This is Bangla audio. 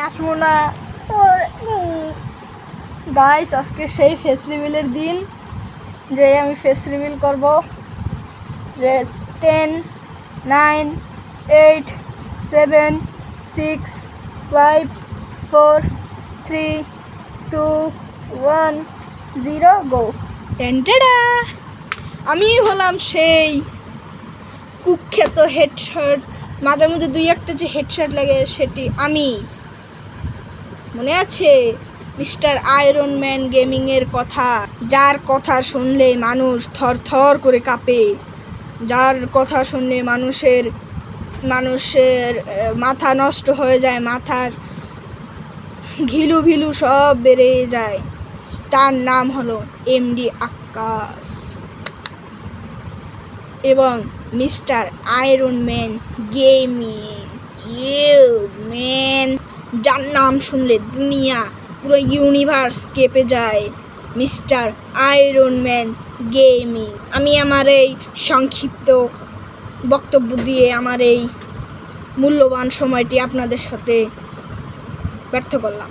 আসবো না গাইস, আজকে সেই ফেস রিভিলের দিন যে আমি ফেস রিভিল করবো। 10 9 8 7 6 5 4 3 2 1 0 গো। টেন্টেডা, আমি হলাম সেই কুখ্যাত হেডশট, মাঝে মধ্যে দুই একটা যে হেডশট লাগে সেটি আমি। মনে আছে মিস্টার আয়রন ম্যান গেমিংয়ের কথা, যার কথা শুনলে মানুষ থর থর করে কাঁপে, যার কথা শুনলে মানুষের মাথা নষ্ট হয়ে যায়, মাথার ঘিলু ভিলু সব বেড়ে যায়। তার নাম হলো এমডি আকাশ এবং mister iron man gaming. Man, যার নাম শুনলে দুনিয়া পুরো ইউনিভার্স কেঁপে যায়, মিস্টার আয়রন ম্যান গেমিং। আমি আমার এই সংক্ষিপ্ত বক্তব্য দিয়ে আমার এই মূল্যবান সময়টি আপনাদের সাথে ব্যর্থ করলাম।